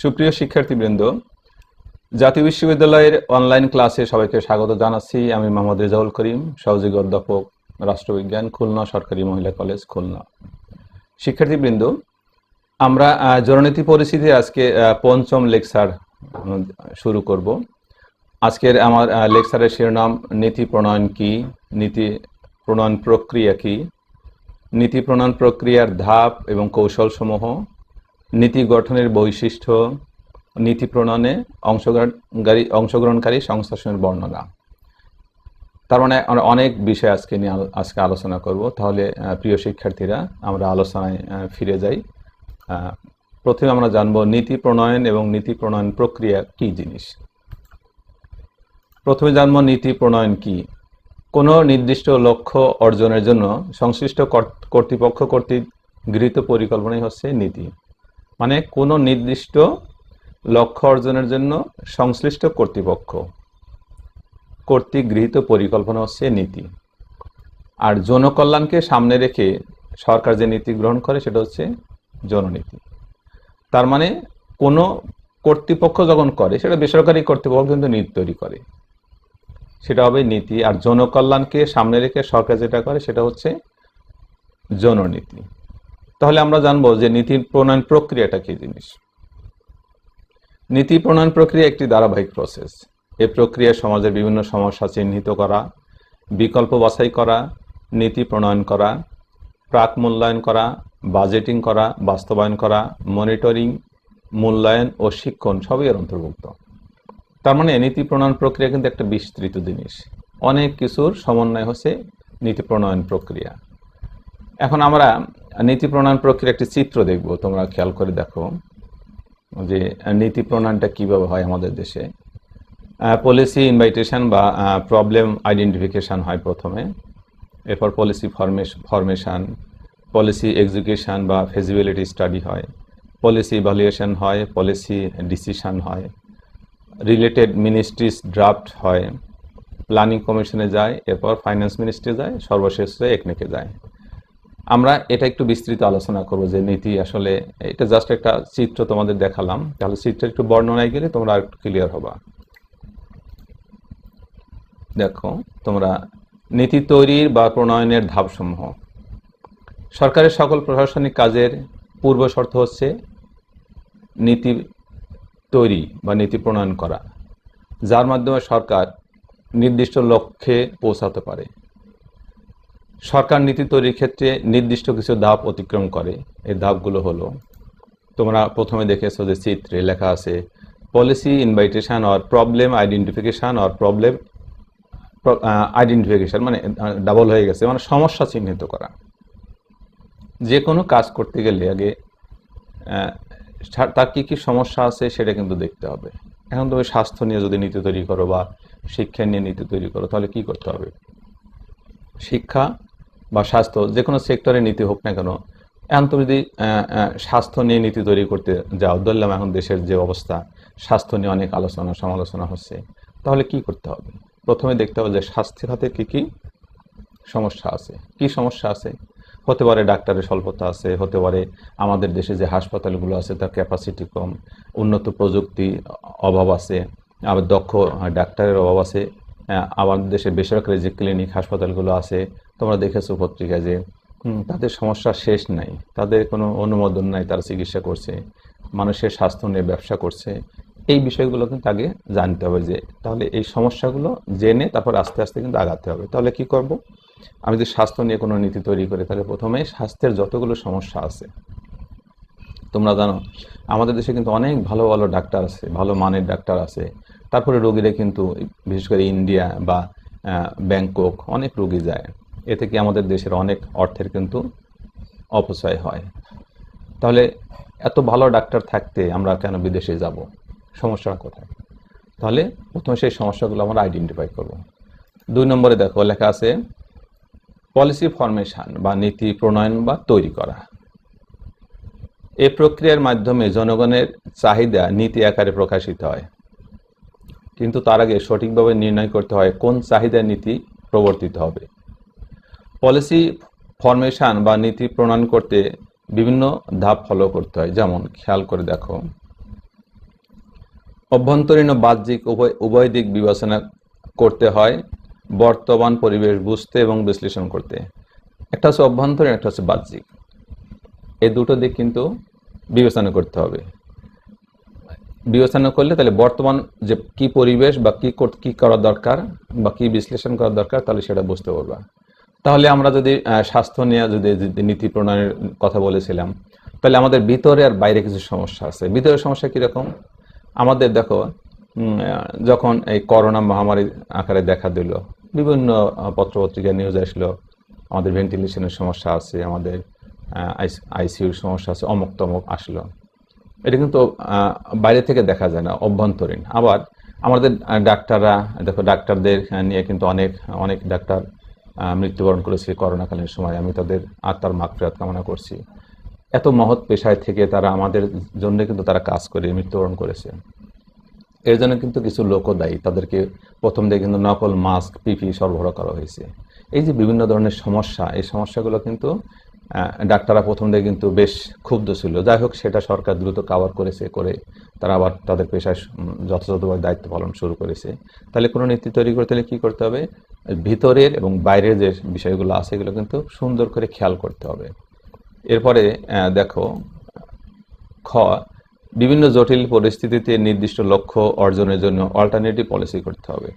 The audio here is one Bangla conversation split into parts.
সুপ্রিয় শিক্ষার্থীবৃন্দ, জাতীয় বিশ্ববিদ্যালয়ের অনলাইন ক্লাসে সবাইকে স্বাগত জানাচ্ছি। আমি মোহাম্মদ রেজাউল করিম, সহযোগী অধ্যাপক, রাষ্ট্রবিজ্ঞান, খুলনা সরকারি মহিলা কলেজ, খুলনা। শিক্ষার্থীবৃন্দ, আমরা জননীতি পরিস্থিতি আজকে পঞ্চম লেকচার শুরু করব। আজকের আমার লেকচারের শিরোনাম নীতি প্রণয়ন কি, নীতি প্রণয়ন প্রক্রিয়া কি, নীতি প্রণয়ন প্রক্রিয়ার ধাপ এবং কৌশলসমূহ, নীতি গঠনের বৈশিষ্ট্য, নীতি প্রণয়নে অংশগ্রহণকারী সংস্থাসমূহের বর্ণনা। তার মানে আমরা অনেক বিষয় আজকে আলোচনা করব। তাহলে প্রিয় শিক্ষার্থীরা, আমরা আলোচনায় ফিরে যাই। প্রথমে আমরা জানব নীতি প্রণয়ন এবং নীতি প্রণয়ন প্রক্রিয়া কি জিনিস। প্রথমে জানব নীতি প্রণয়ন কি। কোনো নির্দিষ্ট লক্ষ্য অর্জনের জন্য সংশ্লিষ্ট কর্তৃপক্ষ কর্তৃক গৃহীত পরিকল্পনাই হচ্ছে নীতি। মানে কোনো নির্দিষ্ট লক্ষ্য অর্জনের জন্য সংশ্লিষ্ট কর্তৃপক্ষ কর্তৃক গৃহীত পরিকল্পনা হচ্ছে নীতি। আর জনকল্যাণকে সামনে রেখে সরকার যে নীতি গ্রহণ করে সেটা হচ্ছে জননীতি। তার মানে কোনো কর্তৃপক্ষ যখন করে, সেটা বেসরকারি কর্তৃপক্ষ কিন্তু নীতি তৈরি করে, সেটা হবে নীতি। আর জনকল্যাণকে সামনে রেখে সরকার যেটা করে সেটা হচ্ছে জননীতি। তাহলে আমরা জানবো যে নীতি প্রণয়ন প্রক্রিয়াটা কি জিনিস। নীতি প্রণয়ন প্রক্রিয়া একটি ধারাবাহিক প্রসেস। এই প্রক্রিয়া সমাজের বিভিন্ন সমস্যা চিহ্নিত করা, বিকল্প বাছাই করা, নীতি প্রণয়ন করা, প্রাক মূল্যায়ন করা, বাজেটিং করা, বাস্তবায়ন করা, মনিটরিং, মূল্যায়ন ও শিক্ষণ সবই এর অন্তর্ভুক্ত। তার মানে নীতি প্রণয়ন প্রক্রিয়া কিন্তু একটা বিস্তৃত জিনিস, অনেক কিছুর সমন্বয় হচ্ছে নীতি প্রণয়ন প্রক্রিয়া। এখন আমরা নীতি প্রণয়ন প্রক্রিয়া একটি চিত্র দেখব, তোমরা খেয়াল করে দেখো যে নীতি প্রণয়নটা কিভাবে হয় আমাদের দেশে। পলিসি ইনভাইটেশন বা প্রবলেম আইডেন্টিফিকেশন হয় প্রথমে, এরপর পলিসি ফরমেশন, পলিসি এক্সিকিউশন বা ফিজিবিলিটি স্টাডি হয়, পলিসি ইভ্যালুয়েশন হয়, পলিসি ডিসিশন হয়, রিলেটেড মিনিস্ট্রিজ ড্রাফট হয়, প্ল্যানিং কমিশনে যায়, এরপর ফাইন্যান্স মিনিস্ট্রি যায়, সর্বশেষ একনেকে যায়। আমরা এটা একটু বিস্তৃত আলোচনা করব যে নীতি আসলে, এটা জাস্ট একটা চিত্র তোমাদের দেখালাম, তাহলে চিত্রের একটু বর্ণনায় গেলে তোমরা আর একটু ক্লিয়ার হবা। দেখো তোমরা, নীতি তৈরির বা প্রণয়নের ধাপসমূহ। সরকারের সকল প্রশাসনিক কাজের পূর্ব শর্ত হচ্ছে নীতি তৈরি বা নীতি প্রণয়ন করা, যার মাধ্যমে সরকার নির্দিষ্ট লক্ষ্যে পৌঁছাতে পারে। সরকার নীতি তৈরির ক্ষেত্রে নির্দিষ্ট কিছু ধাপ অতিক্রম করে। এই ধাপগুলো হলো, তোমরা প্রথমে দেখেছো যে চিত্রে লেখা আছে policy invitation or problem identification or problem identification, মানে ডাবল হয়ে গেছে, মানে সমস্যা চিহ্নিত করা। যে কোনো কাজ করতে গেলে আগে তার কি কি সমস্যা আছে সেটা কিন্তু দেখতে হবে। এখন তুমি স্বাস্থ্য নিয়ে যদি নীতি তৈরি করো বা শিক্ষা নিয়ে নীতি তৈরি করো, তাহলে কি করতে হবে? শিক্ষা বা স্বাস্থ্য, যে কোনো সেক্টরে নীতি হোক না কেন, এখন তুমি যদি স্বাস্থ্য নিয়ে নীতি তৈরি করতে যাও, ধরলাম এখন দেশের যে অবস্থা, স্বাস্থ্য নিয়ে অনেক আলোচনা সমালোচনা হচ্ছে, তাহলে কি করতে হবে? প্রথমে দেখতে হবে যে স্বাস্থ্য খাতে কি কি সমস্যা আছে। কি সমস্যা আছে? হতে পারে ডাক্তারের স্বল্পতা আছে, হতে পারে আমাদের দেশে যে হাসপাতালগুলো আছে তার ক্যাপাসিটি কম, উন্নত প্রযুক্তি অভাব আছে, আবার দক্ষ ডাক্তারের অভাব আছে। আমাদের দেশে বেসরকারি যে ক্লিনিক হাসপাতালগুলো আছে, তোমরা দেখেছো পত্রিকায় যে তাদের সমস্যা শেষ নাই, তাদের কোনো অনুমোদন নাই, তারা চিকিৎসা করছে, মানুষের স্বাস্থ্য নিয়ে ব্যবসা করছে। এই বিষয়গুলো কিন্তু আগে জানতে হবে, যে তাহলে এই সমস্যাগুলো জেনে তারপর আস্তে আস্তে কিন্তু আগাতে হবে। তাহলে কি করব? আমি যদি স্বাস্থ্য নিয়ে কোনো নীতি তৈরি করি, তাহলে প্রথমে স্বাস্থ্যের যতগুলো সমস্যা আছে, তোমরা জানো আমাদের দেশে কিন্তু অনেক ভালো ভালো ডাক্তার আছে, ভালো মানের ডাক্তার আছে, তারপরে রোগীরা কিন্তু বিশেষ করে ইন্ডিয়া বা ব্যাংকক অনেক রোগী যায়। এতে কি আমাদের দেশের অনেক অর্থের কিন্তু অপচয় হয়। তাহলে এত ভালো ডাক্তার থাকতে আমরা কেন বিদেশে যাব? সমস্যাটা কোথায়? তাহলে প্রথমে সেই সমস্যাগুলো আমরা আইডেন্টিফাই করব। 2 নম্বরে দেখো লেখা আছে পলিসি ফরমেশন বা নীতি প্রণয়ন বা তৈরি করা। এই প্রক্রিয়ার মাধ্যমে জনগণের চাহিদা নীতি আকারে প্রকাশিত হয়, কিন্তু তার আগে সঠিকভাবে নির্ণয় করতে হয় কোন চাহিদা নীতি প্রবর্তিত হবে। পলিসি ফরমেশন বা নীতি প্রণয়ন করতে বিভিন্ন ধাপ ফলো করতে হয়। যেমন খেয়াল করে দেখো, অভ্যন্তরীণ ও বাহ্যিক উভয় দিক বিবেচনা করতে হয় বর্তমান পরিবেশ বুঝতে এবং বিশ্লেষণ করতে। একটা হচ্ছে অভ্যন্তরীণ, একটা হচ্ছে বাহ্যিক। এই দুটো দিক কিন্তু বিবেচনা করতে হবে। বিবেচনা করলে তাহলে বর্তমান যে কি পরিবেশ বা কি করা দরকার বা কি বিশ্লেষণ করা দরকার, তাহলে সেটা বুঝতে পারবা। তাহলে আমরা যদি স্বাস্থ্য নিয়ে যদি নীতি প্রণয়নের কথা বলেছিলাম, তাহলে আমাদের ভিতরে আর বাইরে কিছু সমস্যা আছে। ভিতরের সমস্যা কিরকম? আমাদের দেখো, যখন এই করোনা মহামারী আকারে দেখা দিল, বিভিন্ন পত্রপত্রিকা নিউজ আসলো আমাদের ভেন্টিলেশনের সমস্যা আছে, আমাদের আইসিইউর সমস্যা আছে, অমুক তমুক আসলো। এটা কিন্তু বাইরে থেকে দেখা যায় না, অভ্যন্তরীণ। আবার আমাদের ডাক্তাররা দেখো, ডাক্তারদের নিয়ে কিন্তু অনেক অনেক ডাক্তার মৃত্যুবরণ করেছে করোনাকালীন সময়। আমি তাদের আত্মার মাগফিরাত কামনা করছি। এত মহৎ পেশায় থেকে তারা আমাদের জন্য কিন্তু তারা কাজ করে মৃত্যুবরণ করেছে। এর জন্য কিন্তু কিছু লোকও দায়ী। তাদেরকে প্রথম দিকে কিন্তু নকল মাস্ক, পিপি সরবরাহ করা হয়েছে। এই যে বিভিন্ন ধরনের সমস্যা, এই সমস্যাগুলো কিন্তু ডাক্তাররা প্রথম দিকে কিন্তু বেশ ক্ষুব্ধ ছিল। যাই হোক, সেটা সরকার দ্রুত কাভার করেছে, করে তারা আবার তাদের পেশায় যথাযথভাবে দায়িত্ব পালন শুরু করেছে। তাহলে কোনো নীতি তৈরি করতে হলে কী করতে হবে? ভিতরের এবং বাইরের যে বিষয়গুলো আছে এগুলো কিন্তু সুন্দর করে খেয়াল করতে হবে। এরপরে দেখো, খ, বিভিন্ন জটিল পরিস্থিতিতে নির্দিষ্ট লক্ষ্য অর্জনের জন্য অল্টারনেটিভ পলিসি করতে হবে।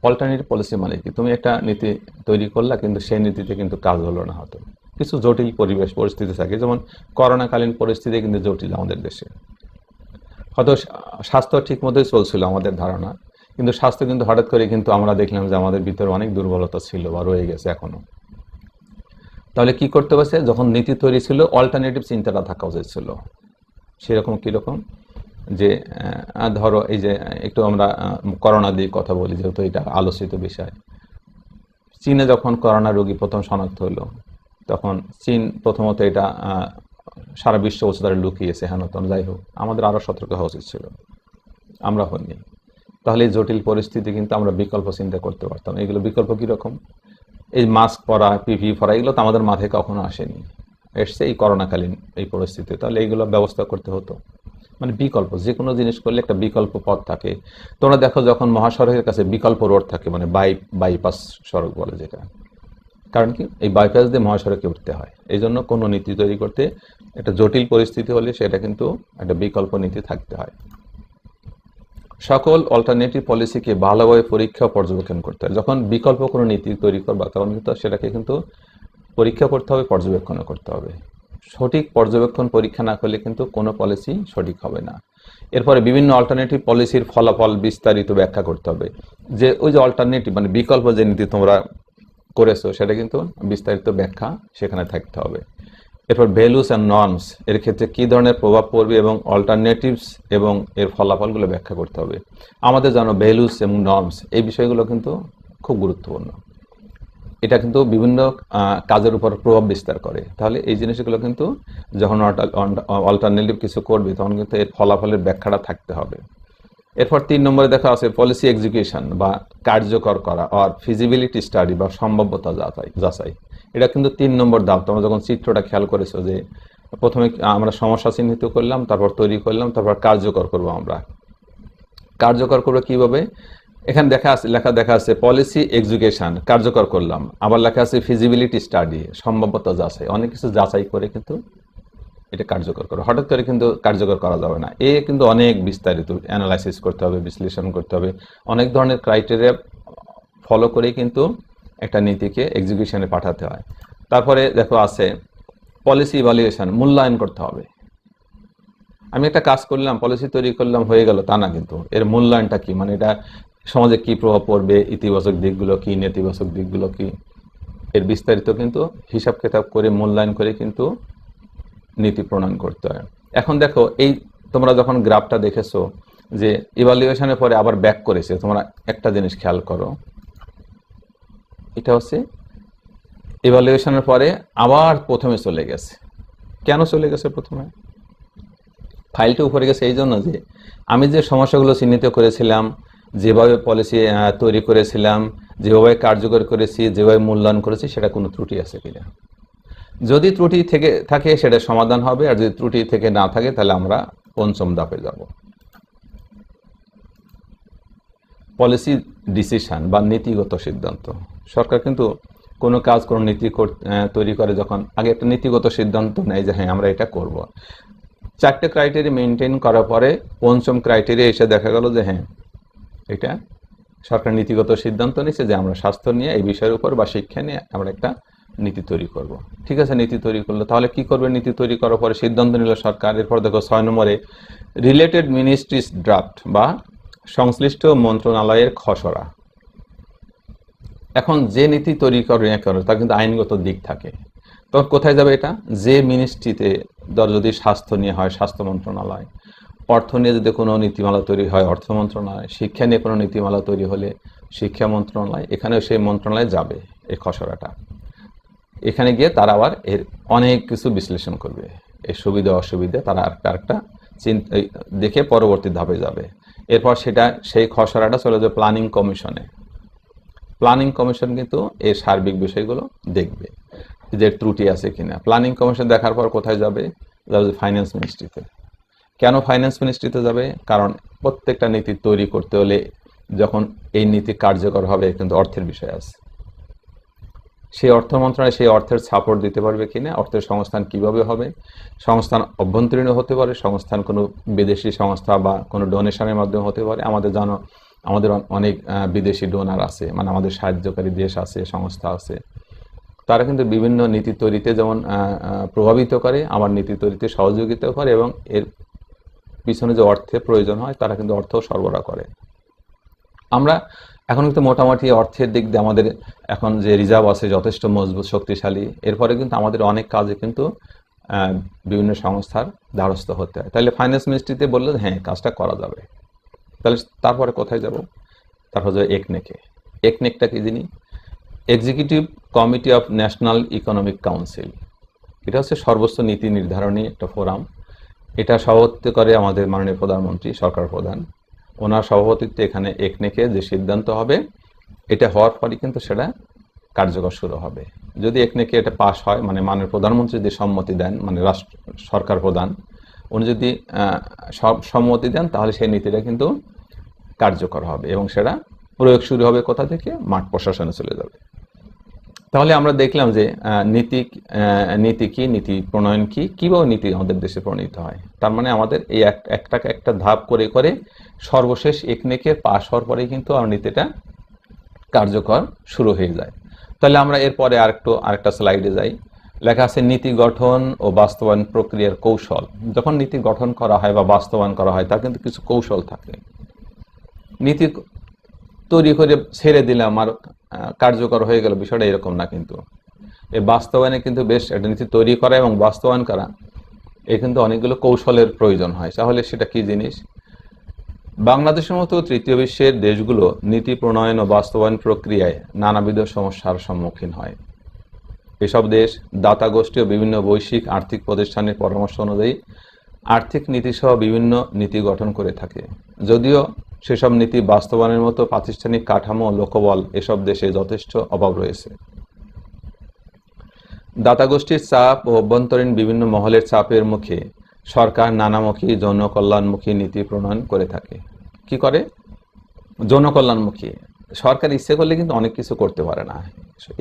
অল্টারনেটিভ পলিসি মানে কি? তুমি একটা নীতি তৈরি করলা, কিন্তু সেই নীতিতে কিন্তু কাজ হলো না। হয়তো কিছু জটিল পরিবেশ পরিস্থিতি থাকে, যেমন করোনাকালীন পরিস্থিতি কিন্তু জটিল আমাদের দেশে। হয়তো স্বাস্থ্য ঠিক মতোই চলছিল আমাদের ধারণা, কিন্তু স্বাস্থ্য কিন্তু হঠাৎ করে কিন্তু আমরা দেখলাম যে আমাদের ভিতরে অনেক দুর্বলতা ছিল বা রয়ে গেছে এখনো। তাহলে কি করতে পারছে? যখন নীতি তৈরি ছিল, অল্টারনেটিভ চিন্তাটা থাকা উচিত ছিল। সেরকম কীরকম? যে ধরো, এই যে একটু আমরা করোনা দিয়ে কথা বলি, যেহেতু এটা আলোচিত বিষয়। চীনে যখন করোনা রোগী প্রথম শনাক্ত হলো, তখন চীন প্রথমত এটা সারা বিশ্ব উচ্চতারে লুকিয়েছে হেনতন। যাই হোক, আমাদের আরও সতর্ক হওয়া উচিত ছিল, আমরা হইনি। তাহলে এই জটিল পরিস্থিতি কিন্তু আমরা বিকল্প চিন্তা করতে পারতাম। এগুলো বিকল্প কীরকম? এই মাস্ক পরা, পিপি পরা, এগুলো তো আমাদের মাথায় কখনো আসেনি, এসছে এই করোনাকালীন এই পরিস্থিতি। তাহলে এইগুলো ব্যবস্থা করতে হতো। মানে বিকল্প যে কোনো জিনিস করলে একটা বিকল্প পথ থাকে। তোমরা দেখো, যখন মহাসড়কের কাছে বিকল্প রোড থাকে, মানে বাইপাস সড়ক বলে যেটা, কারণ কি? এই বাইপাস দিয়ে মহাসড়কে উঠতে হয়। এই জন্য কোনো নীতি তৈরি করতে একটা জটিল পরিস্থিতি হলে সেটা কিন্তু একটা বিকল্প নীতি থাকতে হয়। সকল অল্টারনেটিভ পলিসিকে ভালোভাবে পরীক্ষা পর্যবেক্ষণ করতে হয়। যখন বিকল্প কোনো নীতি তৈরি করবা, তখন কিন্তু সেটাকে কিন্তু পরীক্ষা করতে হবে, পর্যবেক্ষণও করতে হবে। সঠিক পর্যবেক্ষণ পরীক্ষা না করলে কিন্তু কোনো পলিসি সঠিক হবে না। এরপরে বিভিন্ন অল্টারনেটিভ পলিসির ফলাফল বিস্তারিত ব্যাখ্যা করতে হবে। যে ওই যে অল্টারনেটিভ মানে বিকল্প যে নীতি তোমরা করেছো, সেটা কিন্তু বিস্তারিত ব্যাখ্যা সেখানে থাকতে হবে। এরপর ভ্যালুস অ্যান্ড নর্মস, এর ক্ষেত্রে কী ধরনের প্রভাব পড়বে এবং অল্টারনেটিভস এবং এর ফলাফলগুলো ব্যাখ্যা করতে হবে। আমাদের জানো, ভ্যালুস এবং নর্মস এই বিষয়গুলো কিন্তু খুব গুরুত্বপূর্ণ। এটা কিন্তু বিভিন্ন কাজের উপর প্রভাব বিস্তার করে। তাহলে এই জিনিসগুলো কিন্তু যখন অল্টারনেটিভ কিছু করবে, তখন কিন্তু এর ফলাফলের ব্যাখ্যাটা থাকতে হবে। এরপর 3 নম্বরে দেখা আছে পলিসি এক্সিকিউশন বা কার্যকর করা, আর ফিজিবিলিটি স্টাডি বা সম্ভাব্যতা যাচাই। এটা কিন্তু 3 নম্বর ধাপ। তোমরা যখন চিত্রটা খেয়াল করেছো যে প্রথমে আমরা সমস্যা চিহ্নিত করলাম, তারপর তৈরি করলাম, তারপর কার্যকর করব। আমরা কার্যকর করবো কীভাবে? এখানে লেখা দেখা আছে পলিসি এক্সিকিউশন, কার্যকর করলাম। আবার লেখা আছে ফিজিবিলিটি স্টাডি, সম্ভাব্যতা যাচাই। অনেক কিছু যাচাই করে কিন্তু এটা কার্যকর করো। হঠাৎ করে কিন্তু কার্যকর করা যাবে না। কিন্তু অনেক বিস্তারিত অ্যানালাইসিস করতে হবে, বিশ্লেষণ করতে হবে, অনেক ধরনের ক্রাইটেরিয়া ফলো করেই কিন্তু একটা নীতিকে এক্সিকিউশনে পাঠাতে হয়। তারপরে দেখো আছে পলিসি ইভ্যালুয়েশন, মূল্যায়ন করতে হবে। আমি একটা কাজ করলাম, পলিসি তৈরি করলাম, হয়ে গেল তা না, কিন্তু এর মূল্যায়নটা কি, মানে এটা সমাজে কি প্রভাব পড়বে, ইতিবাচক দিকগুলো কি, নেতিবাচক দিকগুলো কি, এর বিস্তারিত কিন্তু হিসাব কিতাব করে মূল্যায়ন করে কিন্তু নীতি প্রণয়ন করতে হয়। এখন দেখো, এই তোমরা যখন গ্রাফটা দেখেছো যে ইভ্যালুয়েশনের পরে আবার ব্যাক করেছে, তোমরা একটা জিনিস খেয়াল করো, এটা হচ্ছে ইভ্যালুয়েশনের পরে আবার প্রথমে চলে গেছে। কেন চলে গেছে প্রথমে? ফাইলটা উপরে গেছে এই জন্য যে আমি যে সমস্যাগুলো চিহ্নিত করেছিলাম, যেভাবে পলিসি তৈরি করেছিলাম, যেভাবে কার্যকর করেছি, যেভাবে মূল্যায়ন করেছি, সেটা কোনো ত্রুটি আছে কিনা। যদি ত্রুটি থেকে থাকে সেটা সমাধান হবে, আর যদি ত্রুটি থেকে না থাকে তাহলে আমরা পঞ্চম ধাপে যাব। পলিসি ডিসিশন বা নীতিগত সিদ্ধান্ত। সরকার কিন্তু কোনো কাজ কোনো নীতি তৈরি করে যখন আগে একটা নীতিগত সিদ্ধান্ত নেয় যে হ্যাঁ আমরা এটা করব। 4টে ক্রাইটেরিয়া মেনটেন করার পরে 5ম ক্রাইটেরিয়া এসে দেখা গেল যে হ্যাঁ এটা সরকার নীতিগত সিদ্ধান্ত নিচ্ছে যে আমরা স্বাস্থ্য নিয়ে এই বিষয়ের উপর বা শিক্ষা নিয়ে আমরা একটা নীতি তৈরি করব। ঠিক আছে, নীতি তৈরি করলো, তাহলে কি করবে? নীতি তৈরি করার পরে সিদ্ধান্ত নিল সরকার। এরপর দেখো 6 নম্বরে রিলেটেড মিনিস্ট্রিজ ড্রাফট বা সংশ্লিষ্ট মন্ত্রণালয়ের খসড়া। এখন যে নীতি তৈরি করে তার কিন্তু আইনগত দিক থাকে। তখন কোথায় যাবে এটা? যে মিনিস্ট্রিতে ধর যদি স্বাস্থ্য নিয়ে হয় স্বাস্থ্য মন্ত্রণালয়, অর্থ নিয়ে যদি কোনো নীতিমালা তৈরি হয় অর্থ মন্ত্রণালয়, শিক্ষা নিয়ে কোনো নীতিমালা তৈরি হলে শিক্ষা মন্ত্রণালয়, এখানেও সেই মন্ত্রণালয়ে যাবে এই খসড়াটা। এখানে গিয়ে তারা আবার এর অনেক কিছু বিশ্লেষণ করবে, এর সুবিধা অসুবিধা তারা আরেকটা দেখে পরবর্তী ধাপে যাবে। এরপর সেই খসড়াটা চলে যাবে প্ল্যানিং কমিশনে। প্ল্যানিং কমিশন কিন্তু এই সার্বিক বিষয়গুলো দেখবে যে ত্রুটি আছে কিনা। প্ল্যানিং কমিশন দেখার পর কোথায় যাবে? ফাইন্যান্স মিনিস্ট্রিতে। কেন ফাইন্যান্স মিনিস্ট্রিতে যাবে? কারণ প্রত্যেকটা নীতি তৈরি করতে হলে যখন এই নীতি কার্যকর হবে কিন্তু অর্থের বিষয় আছে। সেই অর্থ মন্ত্রণালয় সেই অর্থের সাপোর্ট দিতে পারবে কিনা, অর্থের সংস্থান কিভাবে হবে, সংস্থান অভ্যন্তরীণ হতে পারে, সংস্থান কোনো বিদেশি সংস্থা বা কোনো ডোনেশনের মাধ্যমে হতে পারে। আমাদের অনেক বিদেশি ডোনার আছে, মানে আমাদের সাহায্যকারী দেশ আছে, সংস্থা আছে, তারা কিন্তু বিভিন্ন নীতি তৈরিতে যেমন প্রভাবিত করে, আমার নীতি তৈরিতে সহযোগিতা করে এবং এর পিছনে যে অর্থের প্রয়োজন হয় তারা কিন্তু অর্থ সরবরাহ করে। আমরা এখন কিন্তু মোটামুটি অর্থের দিক দিয়ে আমাদের এখন যে রিজার্ভ আছে যথেষ্ট মজবুত শক্তিশালী। এরপরে কিন্তু আমাদের অনেক কাজে কিন্তু বিভিন্ন সংস্থার দ্বারস্থ হতে হয়। তাহলে ফাইন্যান্স মিনিস্ট্রিতে বললে হ্যাঁ কাজটা করা যাবে। তাহলে তারপরে কোথায় যাব? তারপর যাবে একনেকে। একনেকটা কি জিনিস? Executive committee of national economic council. এটা হচ্ছে সর্বোচ্চ নীতি নির্ধারণী একটা ফোরাম। এটা সভাপতিত্ব করে আমাদের মাননীয় প্রধানমন্ত্রী, সরকার প্রধান। ওনার সভাপতিত্বে এখানে একনেকে যে সিদ্ধান্ত হবে এটা হওয়ার পরই কিন্তু সেটা কার্যকর শুরু হবে। যদি একনেকে এটা পাশ হয়, মানে মাননীয় প্রধানমন্ত্রী যদি সম্মতি দেন, মানে সরকার প্রধান উনি যদি সম্মতি দেন তাহলে সেই নীতিটা কিন্তু কার্যকর হবে এবং সেটা প্রয়োগ শুরু হবে কোথা থেকে? মাঠ প্রশাসনে চলে যাবে। তাহলে আমরা দেখলাম যে নীতি কি, নীতি প্রণয়ন কি, কিভাবে নীতি আমাদের দেশে প্রণীত হয়। তার মানে আমাদের এই একটা ধাপ করে করে সর্বশেষ একনেকে পাশ হওয়ার পরেই কিন্তু আমার নীতিটা কার্যকর শুরু হয়ে যায়। তাহলে আমরা এরপরে আরেকটা স্লাইডে যাই। লেখা আছে নীতি গঠন ও বাস্তবায়ন প্রক্রিয়ার কৌশল। যখন নীতি গঠন করা হয় বা বাস্তবায়ন করা হয় তার কিন্তু কিছু কৌশল থাকে। নীতি তৈরি করে ছেড়ে দিলাম আর কার্যকর হয়ে গেল, বিষয়টা এরকম না। কিন্তু এই বাস্তবায়নে কিন্তু বেশ একটা নীতি তৈরি করা এবং বাস্তবায়ন করা এই কিন্তু অনেকগুলো কৌশলের প্রয়োজন হয়। তাহলে সেটা কি জিনিস? বাংলাদেশের মতো তৃতীয় বিশ্বের দেশগুলো নীতি প্রণয়ন ও বাস্তবায়ন প্রক্রিয়ায় নানাবিধ সমস্যার সম্মুখীন হয়। এসব দেশ দাতা গোষ্ঠী ও বিভিন্ন বৈশ্বিক আর্থিক প্রতিষ্ঠানের পরামর্শ অনুযায়ী আর্থিক নীতিসহ বিভিন্ন নীতি গঠন করে থাকে। যদিও সেসব নীতি বাস্তবায়নের মতো প্রাতিষ্ঠানিক কাঠামো ও লোকবল এসব দেশে যথেষ্ট অভাব রয়েছে। দাতা গোষ্ঠীর চাপ ও অভ্যন্তরীণ বিভিন্ন মহলের চাপের মুখে সরকার নানামুখী জনকল্যাণমুখী নীতি প্রণয়ন করে থাকে। কি করে? জনকল্যাণমুখী। সরকার ইচ্ছে করলে কিন্তু অনেক কিছু করতে পারে না,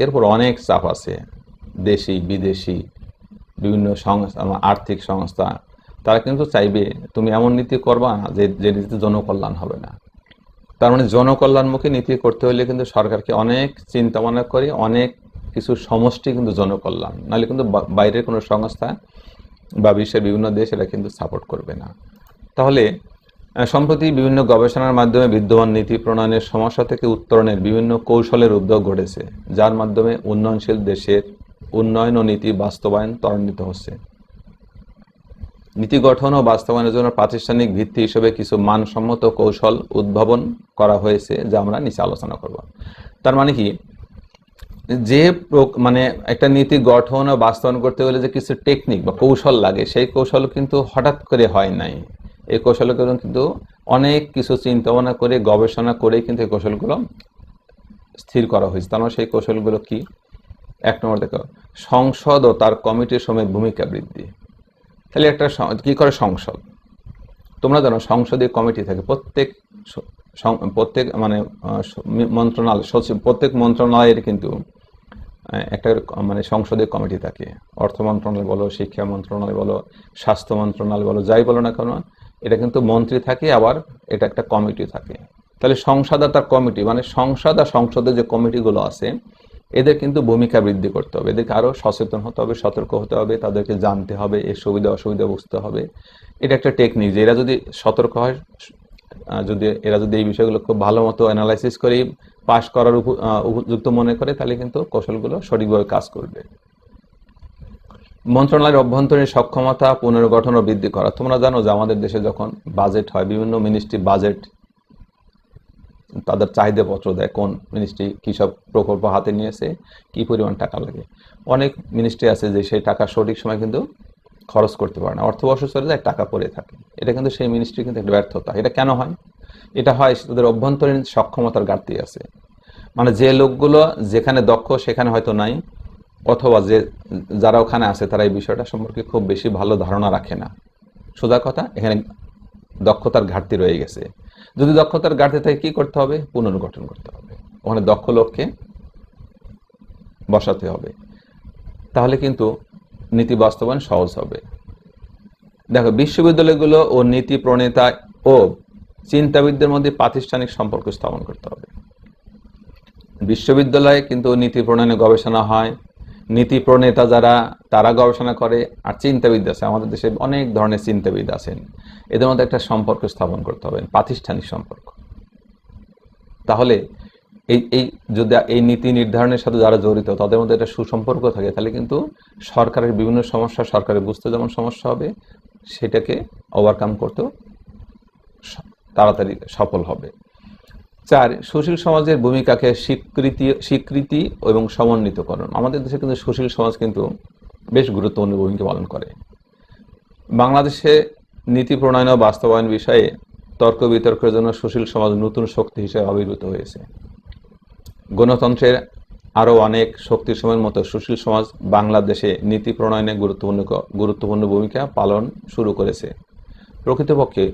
এরপর অনেক চাপ আছে, দেশি বিদেশি বিভিন্ন সংস্থা, আর্থিক সংস্থা, তারা কিন্তু চাইবে তুমি এমন নীতি করবা না যে নীতিতে জনকল্যাণ হবে না। তার মানে জনকল্যাণমুখী নীতি করতে হলে কিন্তু সরকারকে অনেক চিন্তা ভাবনা করে অনেক কিছু সমষ্টি কিন্তু জনকল্যাণ, নাহলে কিন্তু বাইরের কোনো সংস্থা বা বিশ্বের বিভিন্ন দেশ এটা কিন্তু সাপোর্ট করবে না। তাহলে সম্প্রতি বিভিন্ন গবেষণার মাধ্যমে বিদ্যমান নীতি প্রণয়নের সমস্যা থেকে উত্তরণের বিভিন্ন কৌশলের উদ্যোগ ঘটেছে, যার মাধ্যমে উন্নয়নশীল দেশের উন্নয়ন ও নীতি বাস্তবায়ন ত্বরান্বিত হচ্ছে। নীতি গঠন ও বাস্তবায়নের জন্য প্রাতিষ্ঠানিক ভিত্তি হিসেবে কিছু মানসম্মত কৌশল উদ্ভাবন করা হয়েছে, যা আমরা নিচে আলোচনা করব। তার মানে কি, যে মানে একটা নীতি গঠন ও বাস্তবায়ন করতে হলে যে কিছু টেকনিক বা কৌশল লাগে, সেই কৌশল কিন্তু হঠাৎ করে হয় নাই। এই কৌশলগুলো কিন্তু অনেক কিছু চিন্তা ভাবনা করে গবেষণা করে কিন্তু এই কৌশলগুলো স্থির করা হয়েছে। তার মানে সেই কৌশলগুলো কি? এক নম্বর দেখো, সংসদ ও তার কমিটির সমেত ভূমিকা বৃদ্ধি। তাহলে একটা কি করে সংসদ? তোমরা জানো সংসদীয় কমিটি থাকে, প্রত্যেক প্রত্যেক মানে মন্ত্রণালয় সচিব, প্রত্যেক মন্ত্রণালয়ের কিন্তু একটা মানে সংসদীয় কমিটি থাকে। অর্থ মন্ত্রণালয় বলো, শিক্ষা মন্ত্রণালয় বলো, স্বাস্থ্য মন্ত্রণালয় বলো, যাই বলো না কেন, এটা কিন্তু মন্ত্রী থাকে, আবার এটা একটা কমিটি থাকে। তাহলে সংসদ আর তার কমিটি, মানে সংসদ আর সংসদের যে কমিটিগুলো আছে, এদের কিন্তু ভূমিকা বৃদ্ধি করতে হবে, এদেরকে আরো সচেতন হতে হবে, সতর্ক হতে হবে, তাদেরকে জানতে হবে, এর সুবিধা অসুবিধা বুঝতে হবে। এটা একটা টেকনিক যে এরা যদি সতর্ক হয়, এরা যদি এই বিষয়গুলো খুব ভালো মতো অ্যানালাইসিস করে পাশ করার উপযুক্ত মনে করে, তাহলে কিন্তু কৌশলগুলো সঠিকভাবে কাজ করবে। মন্ত্রণালয়ের অভ্যন্তরীণ সক্ষমতা পুনর্গঠন ও বৃদ্ধি করা। তোমরা জানো যে আমাদের দেশে যখন বাজেট হয়, বিভিন্ন মিনিস্ট্রি বাজেট তাদের চাহিদাপত্র দেয়, কোন মিনিস্ট্রি কী সব প্রকল্প হাতে নিয়েছে, কি পরিমাণ টাকা লাগে। অনেক মিনিস্ট্রি আছে যে সেই টাকা সঠিক সময় কিন্তু খরচ করতে পারে না, অর্থবর্ষ চলে যায়, টাকা পড়ে থাকে। এটা কিন্তু সেই মিনিস্ট্রি কিন্তু একটা ব্যর্থতা। এটা কেন হয়? এটা হয় তাদের অভ্যন্তরীণ সক্ষমতার ঘাটতি আছে। মানে যে লোকগুলো যেখানে দক্ষ সেখানে হয়তো নাই, অথবা যারা ওখানে আছে তারা এই বিষয়টা সম্পর্কে খুব বেশি ভালো ধারণা রাখে না। সোজা কথা, এখানে দক্ষতার ঘাটতি রয়ে গেছে। যদি দক্ষতার ঘাটতি থাকে, কি করতে হবে? পুনর্গঠন করতে হবে, ওখানে দক্ষ লোককে বসাতে হবে, তাহলে কিন্তু নীতি বাস্তবায়ন সহজ হবে। দেখো, বিশ্ববিদ্যালয়গুলো ও নীতি প্রণেতা ও চিন্তাবিদদের মধ্যে প্রাতিষ্ঠানিক সম্পর্ক স্থাপন করতে হবে। বিশ্ববিদ্যালয়ে কিন্তু নীতি প্রণয়নে গবেষণা হয়, নীতি প্রণেতা যারা তারা গবেষণা করে, আর চিন্তাবিদ আছে, আমাদের দেশে অনেক ধরনের চিন্তাবিদ আছেন, এদের মধ্যে একটা সম্পর্ক স্থাপন করতে হবে, প্রাতিষ্ঠানিক সম্পর্ক। তাহলে এই যদি এই নীতি নির্ধারণের সাথে যারা জড়িত তাদের মধ্যে একটা সুসম্পর্ক থাকে, তাহলে কিন্তু সরকারের বিভিন্ন সমস্যা সরকারের বুঝতে যেমন সমস্যা হবে, সেটাকে ওভারকাম করতেও তাড়াতাড়ি সফল হবে। 4, সুশীল সমাজের ভূমিকাকে স্বীকৃতি এবং সমন্বিতকরণ। আমাদের দেশে কিন্তু সুশীল সমাজ কিন্তু বেশ গুরুত্বপূর্ণ ভূমিকা পালন করে। বাংলাদেশে নীতি প্রণয়ন ও বাস্তবায়ন বিষয়ে তর্ক বিতর্কের জন্য সুশীল সমাজ নতুন শক্তি হিসেবে আবির্ভূত হয়েছে। গণতন্ত্রের আরও অনেক শক্তির সময়ের মতো সুশীল সমাজ বাংলাদেশে নীতি প্রণয়নে গুরুত্বপূর্ণ ভূমিকা পালন শুরু করেছে। প্রকৃতপক্ষে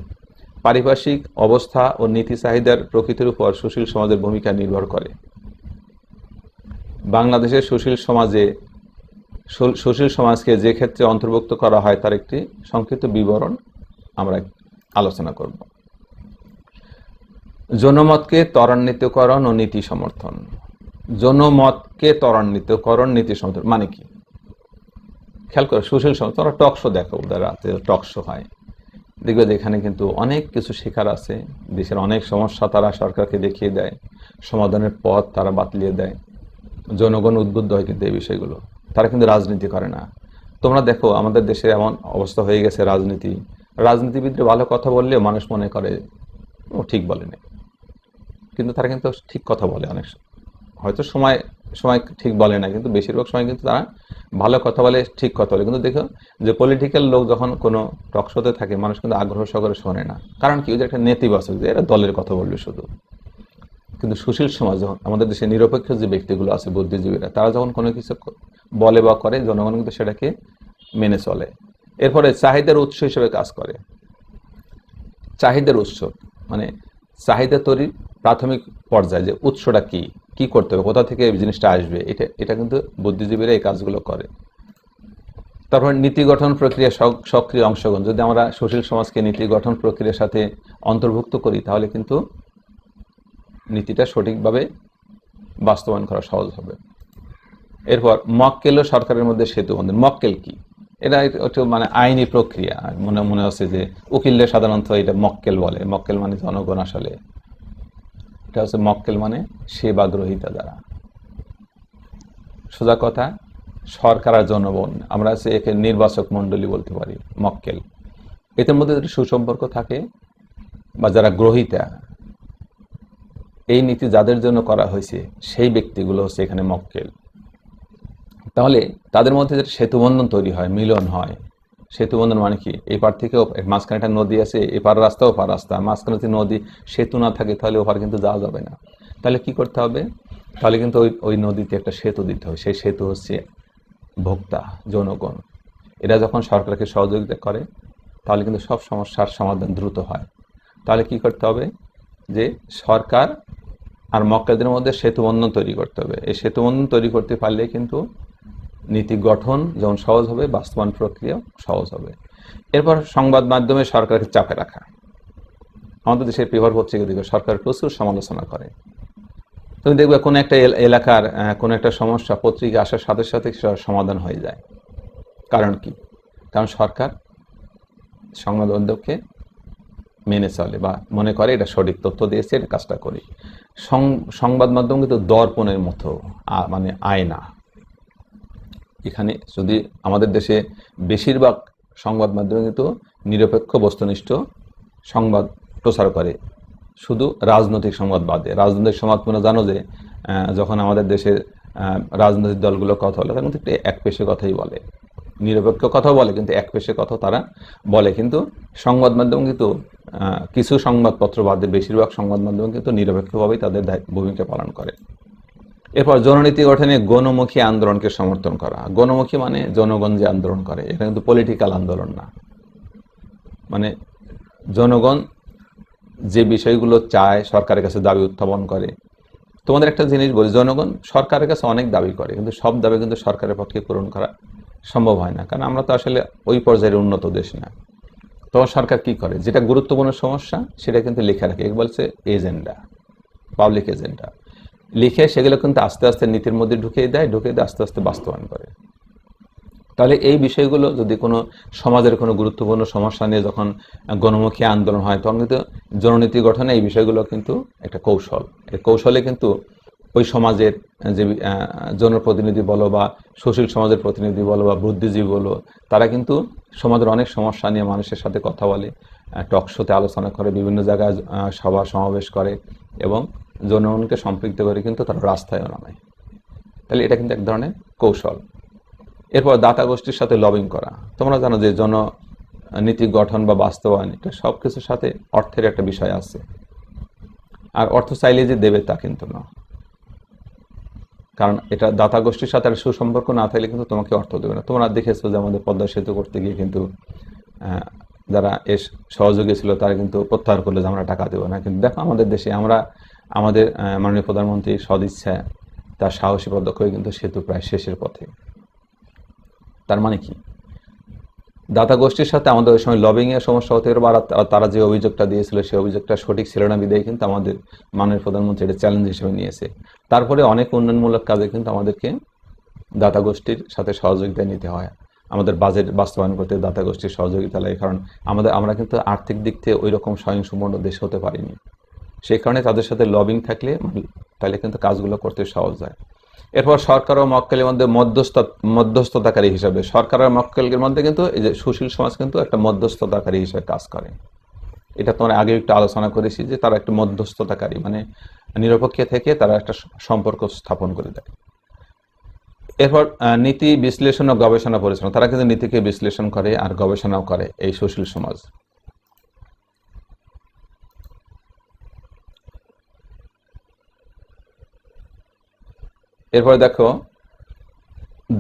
পারিপার্শ্বিক অবস্থা ও নীতি চাহিদার প্রকৃতির উপর সুশীল সমাজের ভূমিকা নির্ভর করে। বাংলাদেশের সুশীল সমাজকে যে ক্ষেত্রে অন্তর্ভুক্ত করা হয় তার একটি সংক্ষিপ্ত বিবরণ আমরা আলোচনা করব। জনমতকে ত্বরান্বিতকরণ ও নীতি সমর্থন। জনমতকে ত্বরান্বিতকরণ, নীতি সমর্থন মানে কি? খেয়াল করো, সুশীল সমাজ, তোমরা টক শো দেখো, রাতে টক শো হয়, দেখবে যে এখানে কিন্তু অনেক কিছু শেখার আছে। দেশের অনেক সমস্যা তারা সরকারকে দেখিয়ে দেয়, সমাধানের পথ তারা বাতলিয়ে দেয়, জনগণ উদ্বুদ্ধ হয় কিন্তু এই বিষয়গুলো। তারা কিন্তু রাজনীতি করে না। তোমরা দেখো আমাদের দেশে এমন অবস্থা হয়ে গেছে, রাজনীতিবিদরা ভালো কথা বললেও মানুষ মনে করে ও ঠিক বলে না, কিন্তু তারা কিন্তু ঠিক কথা বলে। অনেক হয়তো সময় ঠিক বলে না, কিন্তু বেশিরভাগ সময় কিন্তু তারা ভালো কথা বলে, ঠিক কথা বলে। কিন্তু দেখো যে পলিটিক্যাল লোক যখন কোনো টক শোতে থাকে, মানুষ কিন্তু আগ্রহ সহকারে শোনে না। কারণ কি? ওই যে একটা নেতিবাচক, যে এরা দলের কথা বলবে শুধু। কিন্তু সুশীল সমাজ, যখন আমাদের দেশে নিরপেক্ষ যে ব্যক্তিগুলো আছে, বুদ্ধিজীবীরা, তারা যখন কোনো কিছু বলে বা করে, জনগণ কিন্তু সেটাকে মেনে চলে। এরপরে চাহিদার উৎস হিসেবে কাজ করে। চাহিদার উৎস মানে চাহিদা তৈরির প্রাথমিক পর্যায়ে যে উৎসটা কি করতে হবে, কোথা থেকে এই জিনিসটা আসবে, এটা কিন্তু বুদ্ধিজীবীরা এই কাজগুলো করে। তারপর নীতি গঠন প্রক্রিয়া সক্রিয় অংশগ্রহণ। যদি আমরা সুশীল সমাজকে নীতি গঠন প্রক্রিয়ার সাথে অন্তর্ভুক্ত করি, তাহলে কিন্তু নীতিটা সঠিকভাবে বাস্তবায়ন করা সহজ হবে। এরপর মক্কেল ও সরকারের মধ্যে সেতু বন্ধন। মক্কেল কি? এটা একটু মানে আইনি প্রক্রিয়া। মনে হচ্ছে যে উকিলদের সাধারণত এটা মক্কেল বলে। মক্কেল মানে জনগণ, আসলে এটা হচ্ছে মক্কেল মানে সেবা গ্রহীতা যারা। সোজা কথা, সরকার আর জনগণ, আমরা একে নির্বাচক মণ্ডলী বলতে পারি, মক্কেল। এদের মধ্যে যদি সুসম্পর্ক থাকে বা যারা গ্রহীতা, এই নীতি যাদের জন্য করা হয়েছে সেই ব্যক্তিগুলো হচ্ছে এখানে মক্কেল। তাহলে তাদের মধ্যে যেটা সেতুবন্ধন তৈরি হয়, মিলন হয়। সেতুবন্ধন মানে কি? এই পার থেকেও, মাঝখানে একটা নদী আছে, এপার রাস্তা ওপার রাস্তা, মাঝখানে যদি নদী সেতু না থাকে তাহলে ওপার কিন্তু যাওয়া যাবে না। তাহলে কি করতে হবে? তাহলে কিন্তু ওই নদীতে একটা সেতু দিতে হবে। সেই সেতু হচ্ছে ভোক্তা, জনগণ। এরা যখন সরকারকে সহযোগিতা করে, তাহলে কিন্তু সব সমস্যার সমাধান দ্রুত হয়। তাহলে কি করতে হবে? যে সরকার আর মক্কেলদের মধ্যে সেতুবন্ধন তৈরি করতে হবে। এই সেতুবন্ধন তৈরি করতে পারলে কিন্তু নীতি গঠন যেমন সহজ হবে, বাস্তবায়ন প্রক্রিয়া সহজ হবে। এরপর সংবাদ মাধ্যমে সরকারকে চাপে রাখা। আমাদের দেশের পেপার পত্রিকা দিকে সরকার প্রচুর সমালোচনা করে। তুমি দেখবে কোনো একটা এলাকার কোনো একটা সমস্যা পত্রিকা আসার সাথে সাথে সমাধান হয়ে যায়। কারণ কি? কারণ সরকার সংবাদ মাধ্যমকে মেনে চলে বা মনে করে এটা সঠিক তথ্য দিয়েছে, এটা কাজটা করি। সংবাদ মাধ্যম কিন্তু দর্পণের মতো, মানে আয়না। এখানে যদি আমাদের দেশে বেশিরভাগ সংবাদ মাধ্যমে কিন্তু নিরপেক্ষ বস্তুনিষ্ঠ সংবাদ প্রচার করে, শুধু রাজনৈতিক সংবাদ বাদে। রাজনৈতিক সংবাদ তোমরা জানো যে যখন আমাদের দেশের রাজনৈতিক দলগুলো কথা বলে তখন কিন্তু একপেশে কথাই বলে, নিরপেক্ষ কথাও বলে কিন্তু একপেশে কথা তারা বলে। কিন্তু সংবাদ মাধ্যম কিন্তু কিছু সংবাদপত্র বাদে বেশিরভাগ সংবাদ মাধ্যম কিন্তু নিরপেক্ষভাবেই তাদের ভূমিকা পালন করে। এরপর জননীতি গঠনে গণমুখী আন্দোলনকে সমর্থন করা। গণমুখী মানে জনগণ যে আন্দোলন করে, এটা কিন্তু পলিটিক্যাল আন্দোলন না। মানে জনগণ যে বিষয়গুলো চায়, সরকারের কাছে দাবি উত্থাপন করে। তোমাদের একটা জিনিস বলি, জনগণ সরকারের কাছে অনেক দাবি করে, কিন্তু সব দাবি কিন্তু সরকারের পক্ষে পূরণ করা সম্ভব হয় না, কারণ আমরা তো আসলে ওই পর্যায়ের উন্নত দেশ না। তখন সরকার কি করে, যেটা গুরুত্বপূর্ণ সমস্যা সেটা কিন্তু লিখে রাখে, বলছে এজেন্ডা, পাবলিক এজেন্ডা লিখে সেগুলো কিন্তু আস্তে আস্তে নীতির মধ্যে ঢুকিয়ে দেয়, আস্তে আস্তে বাস্তবায়ন করে। তাহলে এই বিষয়গুলো যদি কোনো সমাজের কোনো গুরুত্বপূর্ণ সমস্যা নিয়ে যখন গণমুখী আন্দোলন হয়, তখন কিন্তু জননীতি গঠনে এই বিষয়গুলো কিন্তু একটা কৌশল। এই কৌশলে কিন্তু ওই সমাজের যে জনপ্রতিনিধি বলো বা সুশীল সমাজের প্রতিনিধি বলো বা বুদ্ধিজীবী বলো, তারা কিন্তু সমাজের অনেক সমস্যা নিয়ে মানুষের সাথে কথা বলে, টক শোতে আলোচনা করে, বিভিন্ন জায়গায় সভা সমাবেশ করে এবং জনগণকে সম্পৃক্ত করে কিন্তু তারা রাস্তায়ও নামে। তাহলে এটা কিন্তু এক ধরনের কৌশল। এরপর দাতা গোষ্ঠীর সাথে লবিং করা। তোমরা জানো যে নীতি গঠন বা বাস্তবায়ন, এটা সব কিছুর সাথে অর্থের একটা বিষয় আছে, আর অর্থ চাইলে যে দেবে তা কিন্তু না। কারণ এটা দাতা গোষ্ঠীর সাথে একটা সুসম্পর্ক না থাকলে কিন্তু তোমাকে অর্থ দেবে না। তোমরা দেখেছো যে আমাদের পদ্মা সেতু করতে গিয়ে কিন্তু যারা এর সহযোগী ছিল তারা কিন্তু প্রত্যাহার করলো যে আমরা টাকা দেবো না। কিন্তু দেখো আমাদের দেশে আমাদের মাননীয় প্রধানমন্ত্রী সদিচ্ছা তার সাহসী পদক্ষেপে কিন্তু সেতু প্রায় শেষের পথে। তার মানে কি, দাতা গোষ্ঠীর সাথে আমাদের ওই সময় লবিং এর সমস্যা হতে পারে, আর তারা যে অভিযোগটা দিয়েছিল সেই অভিযোগটা সঠিক ছিল না বিদায় কিন্তু আমাদের মাননীয় প্রধানমন্ত্রী এটা চ্যালেঞ্জ হিসেবে নিয়েছে। তারপরে অনেক উন্নয়নমূলক কাজে কিন্তু আমাদেরকে দাতা গোষ্ঠীর সাথে সহযোগিতা নিতে হয়। আমাদের বাজেট বাস্তবায়ন করতে দাতা গোষ্ঠীর সহযোগিতা লাগে, কারণ আমরা কিন্তু আর্থিক দিক থেকে ওই রকম স্বয়ংসম্পূর্ণ দেশ হতে পারিনি। সেই কারণে তাদের সাথে লবিং থাকলে তাহলে কিন্তু কাজগুলো করতে সহজ হয়। এরপর সরকার ও মক্কেলের মধ্যে মধ্যস্থতাকারী হিসাবে, সরকার আর মক্কেলের মধ্যে কিন্তু এই যে সুশীল সমাজ কিন্তু একটা মধ্যস্থতাকারী হিসেবে কাজ করে। এটা তোমরা আগে একটু আলোচনা করেছি যে তারা একটা মধ্যস্থতাকারী, মানে নিরপেক্ষ থেকে তারা একটা সম্পর্ক স্থাপন করে দেয়। এরপর নীতি বিশ্লেষণ ও গবেষণা পরিচালনা, তারা কিন্তু নীতিকে বিশ্লেষণ করে আর গবেষণাও করে এই সুশীল সমাজ। এরপরে দেখো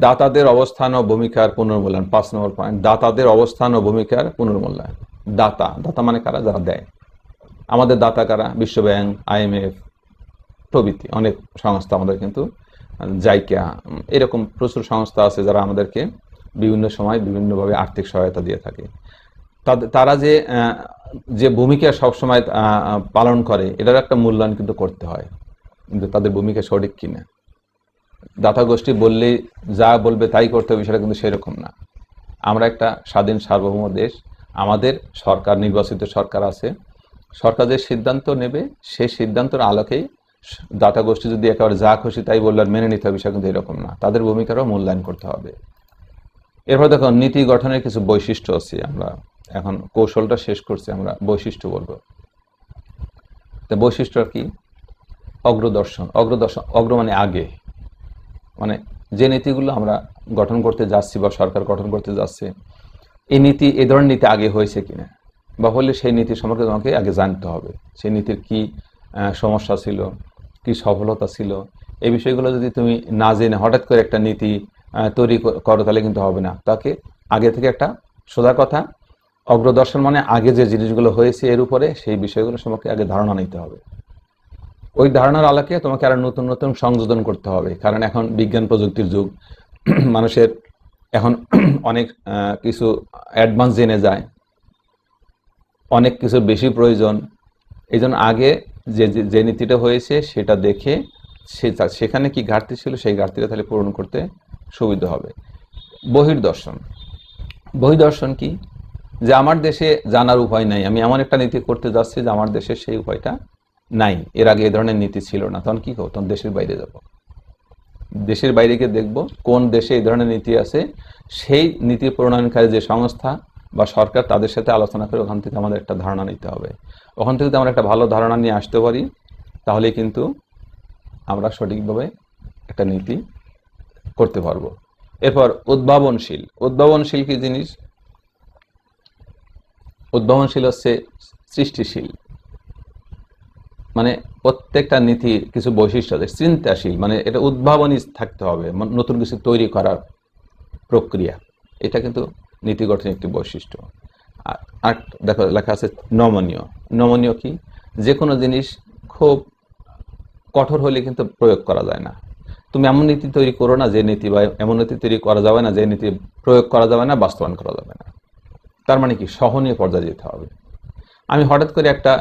দাতাদের অবস্থান ও ভূমিকার পুনর্মূল্যায়ন, 5 নম্বর পয়েন্ট, দাতাদের অবস্থান ও ভূমিকার পুনর্মূল্যায়ন। দাতা মানে কারা, যারা দেয়। আমাদের দাতা কারা, বিশ্ব ব্যাংক, IMF প্রভৃতি অনেক সংস্থা, আমাদের কিন্তু জাইকা, এরকম প্রচুর সংস্থা আছে যারা আমাদেরকে বিভিন্ন সময় বিভিন্নভাবে আর্থিক সহায়তা দিয়ে থাকে। তারা যে ভূমিকা সবসময় পালন করে, এটার একটা মূল্যায়ন কিন্তু করতে হয়, কিন্তু তাদের ভূমিকা সঠিক কিনা। দাতা গোষ্ঠী বললেই যা বলবে তাই করতে হবে, বিষয়টা কিন্তু সেরকম না। আমরা একটা স্বাধীন সার্বভৌম দেশ, আমাদের সরকার, নির্বাচিত সরকার আছে, সরকার যে সিদ্ধান্ত নেবে সেই সিদ্ধান্তের আলোকেই দাতা গোষ্ঠী যদি একেবারে যা খুশি তাই বললে মেনে নিতে হবে, বিষয় কিন্তু এরকম না, তাদের ভূমিকারও মূল্যায়ন করতে হবে। এরপর দেখো নীতি গঠনের কিছু বৈশিষ্ট্য আছে, আমরা এখন কৌশলটা শেষ করছি, আমরা বৈশিষ্ট্য বলবো। তো বৈশিষ্ট্য কি, অগ্রদর্শন অগ্র মানে আগে, মানে যে নীতিগুলো আমরা গঠন করতে যাচ্ছি বা সরকার গঠন করতে যাচ্ছে, এই ধরনের নীতি আগে হয়েছে কিনা, বা হলে সেই নীতি সম্পর্কে তোমাকে আগে জানতে হবে, সেই নীতির কি সমস্যা ছিল, কি সফলতা ছিল। এই বিষয়গুলো যদি তুমি না জেনে হঠাৎ করে একটা নীতি তৈরি করো তাহলে কিন্তু হবে না। তাকে আগে থেকে একটা সোজা কথা, অগ্রদর্শন মানে আগে যে জিনিসগুলো হয়েছে এর উপরে সেই বিষয়গুলো সম্পর্কে আগে ধারণা নিতে হবে। ওই ধারণার আলোকে তোমাকে আরো নতুন নতুন সংযোজন করতে হবে, কারণ এখন বিজ্ঞান প্রযুক্তির যুগ। মানুষের এখন অনেক কিছু অ্যাডভান্স জেনে যায়, অনেক কিছু বেশি প্রয়োজন। এই জন্য আগে যে যে নীতিটা হয়েছে সেটা দেখে সেখানে কি ঘাটতি ছিল সেই ঘাটতিটা তাহলে পূরণ করতে সুবিধা হবে। বহির্দর্শন, বহির্দর্শন কি? যে আমার দেশে জানার উপায় নাই, আমি এমন একটা নীতি করতে যাচ্ছি যে আমার দেশে সেই উপায়টা নাই, এর আগে এ ধরনের নীতি ছিল না, তখন কি করব? তখন দেশের বাইরে যাব, দেশের বাইরে গিয়ে দেখব কোন দেশে এই ধরনের নীতি আছে, সেই নীতি প্রণয়নকারী যে সংস্থা বা সরকার তাদের সাথে আলোচনা করে ওখান থেকে আমাদের একটা ধারণা নিতে হবে। ওখান থেকে যদি আমরা একটা ভালো ধারণা নিয়ে আসতে পারি তাহলে কিন্তু আমরা সঠিকভাবে একটা নীতি করতে পারবো। এরপর উদ্ভাবনশীল, উদ্ভাবনশীল কি জিনিস? উদ্ভাবনশীল হচ্ছে সৃষ্টিশীল, মানে প্রত্যেকটা নীতির কিছু বৈশিষ্ট্য আছে। চিন্তাশীল মানে এটা উদ্ভাবনী থাকতে হবে, নতুন কিছু তৈরি করার প্রক্রিয়া, এটা কিন্তু নীতি গঠনের একটি বৈশিষ্ট্য। আর দেখো লেখা আছে নমনীয়। নমনীয় কি? যে কোনো জিনিস খুব কঠোর হলে কিন্তু প্রয়োগ করা যায় না। তুমি এমন নীতি তৈরি করো না যে নীতি, বা এমন নীতি তৈরি করা যাবে না যে নীতি প্রয়োগ করা যাবে না, বাস্তবায়ন করা যাবে না। তার মানে কি? সহনীয় পর্যায়ে যেতে হবে। আমি হঠাৎ করে একটা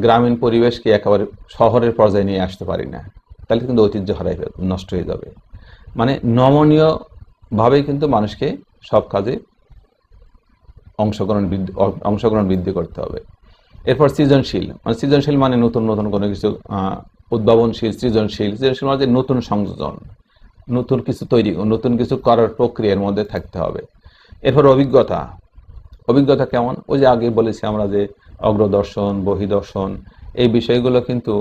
গ্রামীণ পরিবেশকে একেবারে শহরের পর্যায়ে নিয়ে আসতে পারি না, তাহলে কিন্তু ঐতিহ্য হারাই নষ্ট হয়ে যাবে। মানে নমনীয় ভাবেই কিন্তু মানুষকে সব কাজে অংশগ্রহণ বৃদ্ধি করতে হবে। এরপর সৃজনশীল, মানে সৃজনশীল মানে নতুন নতুন কোনো কিছু উদ্ভাবনশীল, সৃজনশীল। সৃজনশীল মানে নতুন সংযোজন, নতুন কিছু তৈরি, নতুন কিছু করার প্রক্রিয়ার মধ্যে থাকতে হবে। এরপর অভিজ্ঞতা। অভিজ্ঞতা কেমন? ওই যে আগে বলেছি আমরা যে অগ্রদর্শন, বহিদর্শন, এই বিষয়গুলো কিন্তু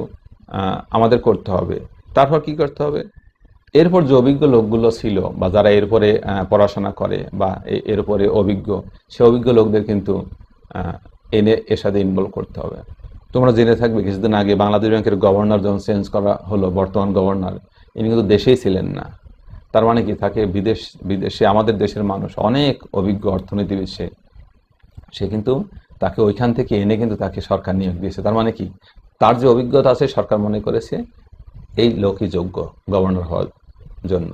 আমাদের করতে হবে। তারপর কি করতে হবে? এরপর যে অভিজ্ঞ লোকগুলো ছিল বা যারা এরপরে পড়াশোনা করে বা এর উপরে অভিজ্ঞ, সে অভিজ্ঞ লোকদের কিন্তু এনে এর সাথে ইনভলভ করতে হবে। তোমরা জেনে থাকবে কিছুদিন আগে বাংলাদেশ ব্যাংকের গভর্নর যখন চেঞ্জ করা হলো, বর্তমান গভর্নর, ইনি কিন্তু দেশেই ছিলেন না। তার মানে কি? তাকে বিদেশে আমাদের দেশের মানুষ অনেক অভিজ্ঞ অর্থনীতিবিদ, সে কিন্তু তাকে ওইখান থেকে এনে কিন্তু তাকে সরকার নিয়োগ দিয়েছে। তার মানে কি? তার যে অভিজ্ঞতা আছে সরকার মনে করেছে এই লোকই যোগ্য গভর্নর হওয়ার জন্য।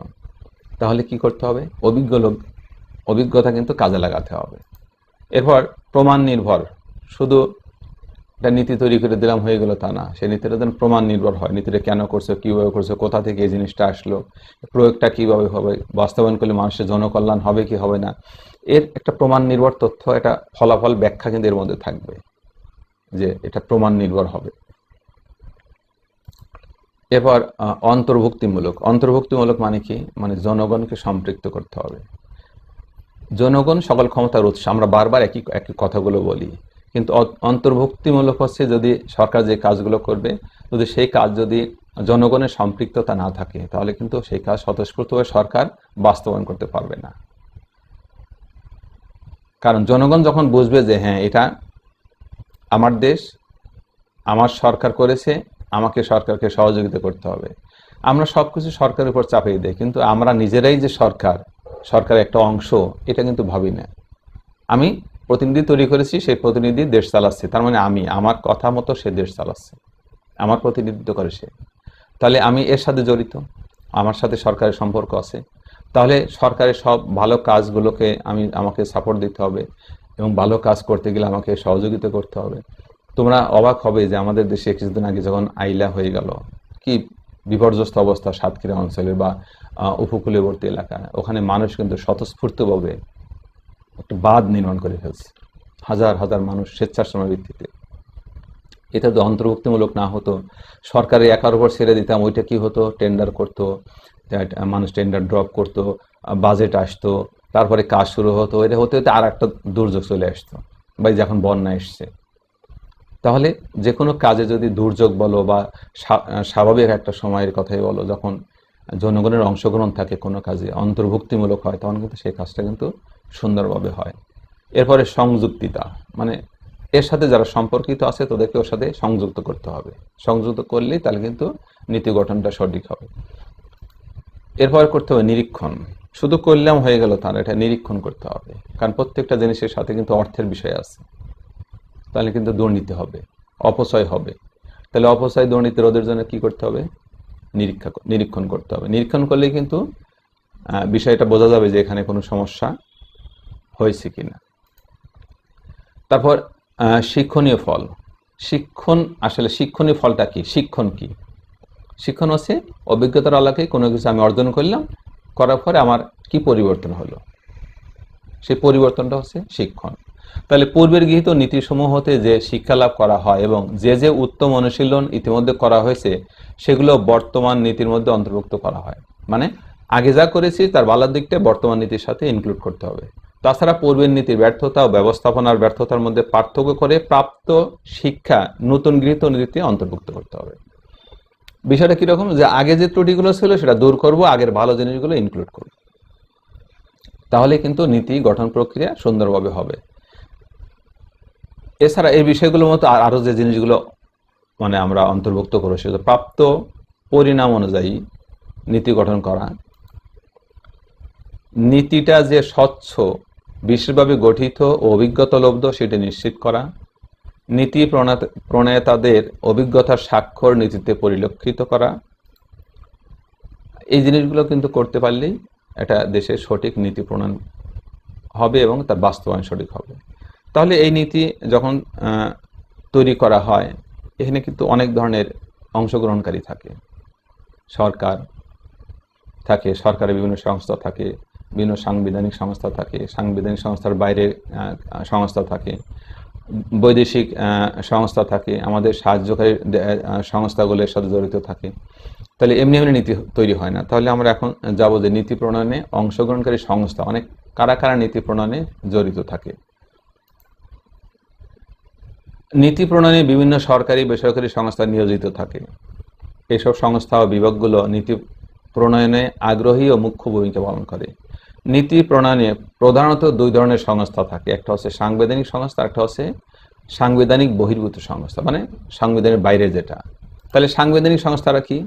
তাহলে কি করতে হবে? অভিজ্ঞতা কিন্তু কাজে লাগাতে হবে। এরপর প্রমাণ নির্ভর। শুধু একটা নীতি তৈরি করে দিলাম হয়ে গেল তা না, সেই নীতিটা যেন প্রমাণ নির্ভর হয়। নীতিটা কেন করছো, কিভাবে করছো, কোথা থেকে এই জিনিসটা আসলো, প্রয়োগটা কিভাবে হবে, বাস্তবায়ন করলে মানুষের জনকল্যাণ হবে কি হবে না, এর একটা প্রমাণ নির্ভর তথ্য, এটা ফলাফল ব্যাখ্যা কিন্তু এর মধ্যে থাকবে যে এটা প্রমাণ নির্ভর হবে। এরপর অন্তর্ভুক্তিমূলক। অন্তর্ভুক্তিমূলক মানে কি? মানে জনগণকে সম্পৃক্ত করতে হবে। জনগণ সকল ক্ষমতার উৎস, আমরা বারবার একই কথাগুলো বলি, কিন্তু অন্তর্ভুক্তিমূলক হচ্ছে যদি সরকার যে কাজগুলো করবে, যদি সেই কাজ যদি জনগণের সম্পৃক্ততা না থাকে তাহলে কিন্তু সেই কাজ স্বতঃস্ফূর্তভাবে সরকার বাস্তবায়ন করতে পারবে না। কারণ জনগণ যখন বুঝবে যে হ্যাঁ এটা আমার দেশ, আমার সরকার করেছে, আমাকে সরকারকে সহযোগিতা করতে হবে। আমরা সবকিছু সরকারের উপর চাপিয়ে দিই, কিন্তু আমরা নিজেরাই যে সরকারের একটা অংশ এটা কিন্তু ভাবি না। আমি প্রতিনিধি তৈরি করেছি, সেই প্রতিনিধি দেশ চালাচ্ছে, তার মানে আমি আমার কথা মতো সে দেশ চালাচ্ছে, আমার প্রতিনিধিত্ব করে সে। তাহলে আমি এর সাথে জড়িত, আমার সাথে সরকারের সম্পর্ক আছে। তাহলে সরকারের সব ভালো কাজগুলোকে আমাকে সাপোর্ট দিতে হবে, এবং ভালো কাজ করতে গেলে আমাকে সহযোগিতা করতে হবে। তোমরা অবাক হবে যে আমাদের দেশে কিছুদিন আগে যখন আইলা হয়ে গেল, কি বিপর্যস্ত অবস্থা সাতক্ষীরা অঞ্চলে বা উপকূলবর্তী এলাকায়, ওখানে মানুষ কিন্তু স্বতঃস্ফূর্তভাবে একটা বাঁধ নির্মাণ করে ফেলছে, হাজার হাজার মানুষ স্বেচ্ছাশ্রমের ভিত্তিতে। এটা যদি অন্তর্ভুক্তিমূলক না হতো, সরকারের একার উপর ছেড়ে দিতাম, ওইটা কি হতো? টেন্ডার করতো, মানুষ টেন্ডার ড্রপ করতো, বাজেট আসতো, তারপরে কাজ শুরু হতো, এটা হতে হতে আর একটা দুর্যোগ চলে আসতো, বা যখন বন্যা এসছে। তাহলে যে কোনো কাজে যদি দুর্যোগ বলো বা স্বাভাবিক একটা সময়ের কথাই বলো, যখন জনগণের অংশগ্রহণ থাকে কোনো কাজে, অন্তর্ভুক্তিমূলক হয়, তখন কিন্তু সেই কাজটা কিন্তু সুন্দরভাবে হয়। এরপরে সংযুক্তিতা, মানে এর সাথে যারা সম্পর্কিত আছে তাদেরকে ওর সাথে সংযুক্ত করতে হবে। সংযুক্ত করলেই তাহলে কিন্তু নীতি গঠনটা সঠিক হবে। এরপর করতে হবে নিরীক্ষণ। শুধু করলাম হয়ে গেল তার, এটা নিরীক্ষণ করতে হবে, কারণ প্রত্যেকটা জিনিসের সাথে কিন্তু অর্থের বিষয় আছে। তাহলে কিন্তু দুর্নীতি হবে, অপচয় হবে। তাহলে অপচয় দুর্নীতি রোধের জন্য কি করতে হবে? নিরীক্ষণ করতে হবে। নিরীক্ষণ করলে কিন্তু বিষয়টা বোঝা যাবে যে এখানে কোনো সমস্যা হয়েছে কিনা। তারপর শিক্ষণীয় ফল। আসলে শিক্ষণীয় ফলটা কি? শিক্ষণ কি? শিক্ষণ হচ্ছে অভিজ্ঞতার আলোকে কোনো কিছু আমি অর্জন করলাম, করার পরে আমার কি পরিবর্তন হলো, সেই পরিবর্তনটা হচ্ছে শিক্ষণ। তাহলে পূর্বের গৃহীত নীতিসমূহ হতে যে শিক্ষা লাভ করা হয় এবং যে যে উত্তম অনুশীলন ইতিমধ্যে করা হয়েছে সেগুলো বর্তমান নীতির মধ্যে অন্তর্ভুক্ত করা হয়। মানে আগে যা করেছি তার ভালোর দিকটা বর্তমান নীতির সাথে ইনক্লুড করতে হবে। তাছাড়া পূর্বের নীতির ব্যর্থতা ও ব্যবস্থাপনার ব্যর্থতার মধ্যে পার্থক্য করে প্রাপ্ত শিক্ষা নতুন গৃহীত নীতিতে অন্তর্ভুক্ত করতে হবে। বিষয়টা কিরকম, যে আগে যে ত্রুটিগুলো ছিল সেটা দূর করব, আগের ভালো জিনিসগুলো ইনক্লুড করব, তাহলে কিন্তু নীতি গঠন প্রক্রিয়া সুন্দরভাবে হবে। এছাড়া এই বিষয়গুলোর মতো আরো যে জিনিসগুলো মানে আমরা অন্তর্ভুক্ত করবো সেগুলো প্রাপ্ত পরিণাম অনুযায়ী নীতি গঠন করা, নীতিটা যে স্বচ্ছ, বিশেষভাবে গঠিত ও অভিজ্ঞতালব্ধ সেটা নিশ্চিত করা, নীতি প্রণেতাদের অভিজ্ঞতার স্বাক্ষর নীতিতে পরিলক্ষিত করা, এই জিনিসগুলো কিন্তু করতে পারলেই এটা দেশের সঠিক নীতি প্রণয়ন হবে এবং তার বাস্তবায়ন সঠিক হবে। তাহলে এই নীতি যখন তৈরি করা হয়, এখানে কিন্তু অনেক ধরনের অংশগ্রহণকারী থাকে। সরকার থাকে, সরকারের বিভিন্ন সংস্থা থাকে, বিভিন্ন সাংবিধানিক সংস্থা থাকে, সাংবিধানিক সংস্থার বাইরে সংস্থা থাকে, বৈদেশিক সংস্থা থাকে, আমাদের সাহায্যকারী সংস্থাগুলোর সাথে জড়িত থাকে। তাহলে এমনি এমনি নীতি তৈরি হয় না। তাহলে আমরা এখন যাবো যে নীতি প্রণয়নে অংশগ্রহণকারী সংস্থা অনেক কারা কারা নীতি প্রণয়নে জড়িত থাকে। নীতি প্রণয়নে বিভিন্ন সরকারি বেসরকারি সংস্থা নিয়োজিত থাকে। এইসব সংস্থা ও বিভাগগুলো নীতি প্রণয়নে আগ্রহী ও মুখ্য ভূমিকা পালন করে। নীতি প্রণয়নে প্রধানত দুই ধরনের সংস্থা থাকে, একটা হচ্ছে সাংবিধানিক সংস্থা, একটা হচ্ছে সাংবিধানিক বহির্ভূত সংস্থা, মানে সংবিধানের বাইরে যেটা। তাহলে সাংবিধানিক সংস্থারা কি?